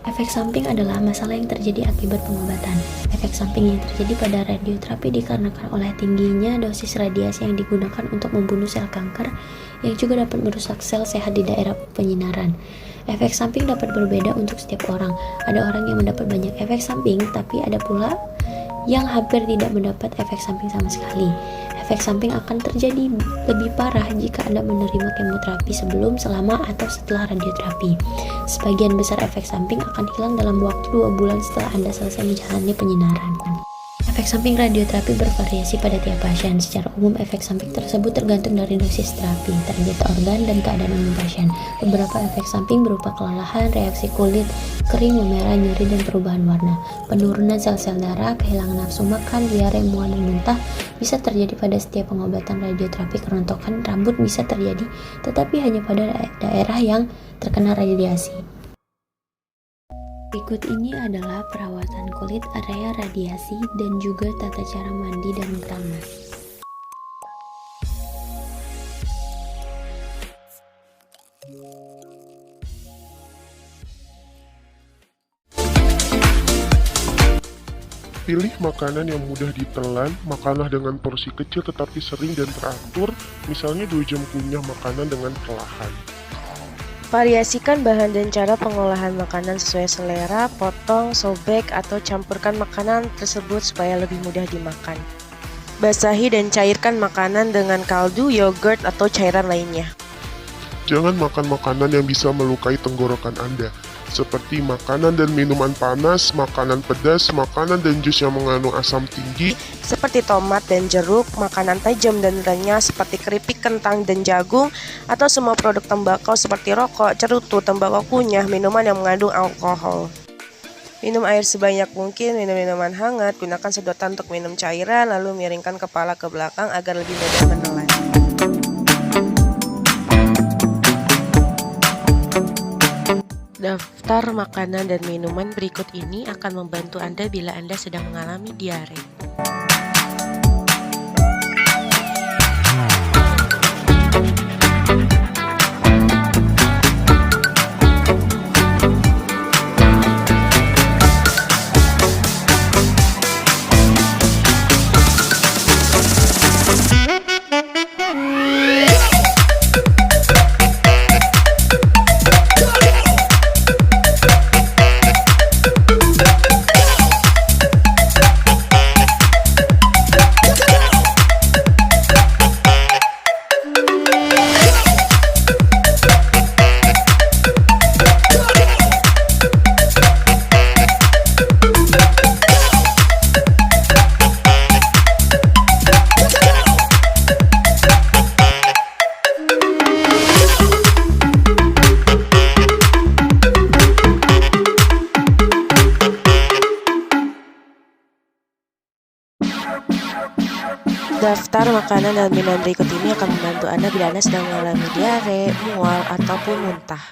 Efek samping adalah masalah yang terjadi akibat pengobatan. Efek samping yang terjadi pada radioterapi dikarenakan oleh tingginya dosis radiasi yang digunakan untuk membunuh sel kanker yang juga dapat merusak sel sehat di daerah penyinaran. Efek samping dapat berbeda untuk setiap orang. Ada orang yang mendapat banyak efek samping, tapi ada pula yang hampir tidak mendapat efek samping sama sekali. Efek samping akan terjadi lebih parah jika Anda menerima kemoterapi sebelum, selama, atau setelah radioterapi. Sebagian besar efek samping akan hilang dalam waktu 2 bulan setelah Anda selesai menjalani penyinaran. Efek samping radioterapi bervariasi pada tiap pasien. Secara umum, efek samping tersebut tergantung dari dosis terapi, target organ, dan keadaan umum pasien. Beberapa efek samping berupa kelelahan, reaksi kulit, kering, memerah, nyeri, dan perubahan warna. Penurunan sel-sel darah, kehilangan nafsu makan, diare, mual, dan muntah bisa terjadi pada setiap pengobatan radioterapi. Kerontokan rambut bisa terjadi, tetapi hanya pada daerah yang terkena radiasi. Berikut ini adalah perawatan kulit area radiasi dan juga tata cara mandi dan tangan. Pilih makanan yang mudah ditelan, makanlah dengan porsi kecil tetapi sering dan teratur, misalnya 2 jam kunyah makanan dengan perlahan. Variasikan bahan dan cara pengolahan makanan sesuai selera, potong, sobek, atau campurkan makanan tersebut supaya lebih mudah dimakan. Basahi dan cairkan makanan dengan kaldu, yogurt, atau cairan lainnya. Jangan makan makanan yang bisa melukai tenggorokan Anda, seperti makanan dan minuman panas, makanan pedas, makanan dan jus yang mengandung asam tinggi, seperti tomat dan jeruk, makanan tajam dan renyah seperti keripik, kentang, dan jagung, atau semua produk tembakau seperti rokok, cerutu, tembakau kunyah, minuman yang mengandung alkohol. Minum air sebanyak mungkin, minum minuman hangat, gunakan sedotan untuk minum cairan, lalu miringkan kepala ke belakang agar lebih mudah menelan. Daftar makanan dan minuman berikut ini akan membantu Anda bila Anda sedang mengalami diare. Daftar makanan dan minuman berikut ini akan membantu Anda bila Anda sedang mengalami diare, mual, ataupun muntah.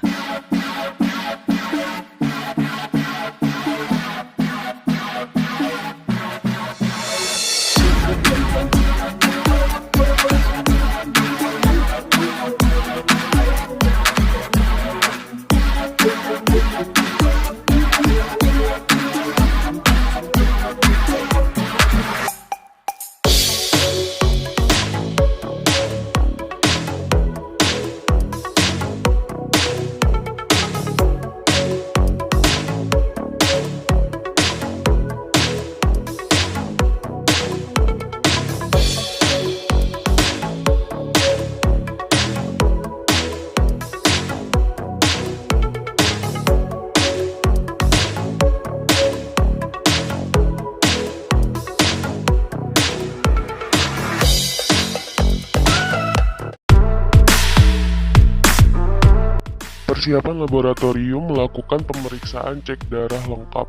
Persiapan laboratorium melakukan pemeriksaan cek darah lengkap.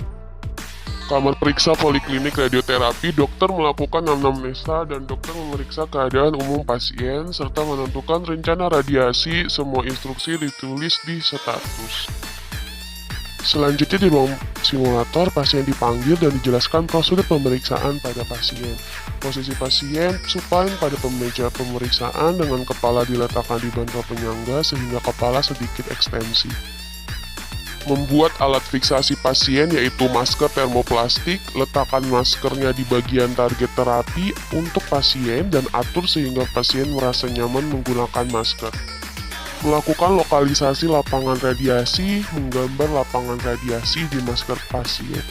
Kamar periksa poliklinik radioterapi, dokter melakukan anamnesa dan dokter memeriksa keadaan umum pasien serta menentukan rencana radiasi. Semua instruksi ditulis di status. Selanjutnya di ruang simulator, pasien dipanggil dan dijelaskan prosedur pemeriksaan pada pasien. Posisi pasien supine pada meja pemeriksaan dengan kepala diletakkan di bantal penyangga sehingga kepala sedikit ekstensi. Membuat alat fiksasi pasien yaitu masker termoplastik, letakkan maskernya di bagian target terapi untuk pasien dan atur sehingga pasien merasa nyaman menggunakan masker. Melakukan lokalisasi lapangan radiasi, menggambar lapangan radiasi di masker pasien.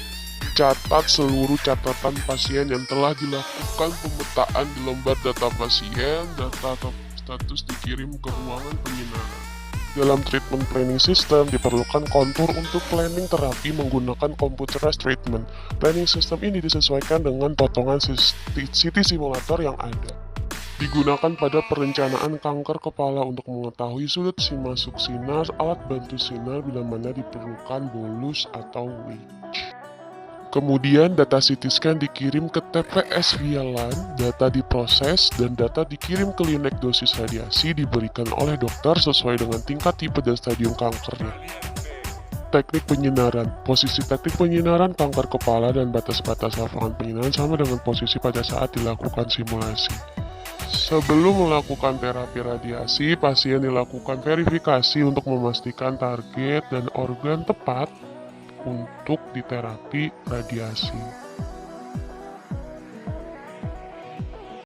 Catat seluruh catatan pasien yang telah dilakukan pemetaan di lembar data pasien, data status dikirim ke ruangan penyinaran. Dalam treatment planning system diperlukan kontur untuk planning terapi menggunakan computerized treatment. Planning system ini disesuaikan dengan potongan CT simulator yang ada. Digunakan pada perencanaan kanker kepala untuk mengetahui sudut masuk sinar, alat bantu sinar bila mana diperlukan bolus atau wedge. Kemudian data CT scan dikirim ke TPS via LAN, data diproses, dan data dikirim ke linek dosis radiasi diberikan oleh dokter sesuai dengan tingkat tipe dan stadium kankernya. Teknik penyinaran. Posisi teknik penyinaran kanker kepala dan batas-batas lapangan penyinaran sama dengan posisi pada saat dilakukan simulasi. Sebelum melakukan terapi radiasi, pasien dilakukan verifikasi untuk memastikan target dan organ tepat untuk diterapi radiasi.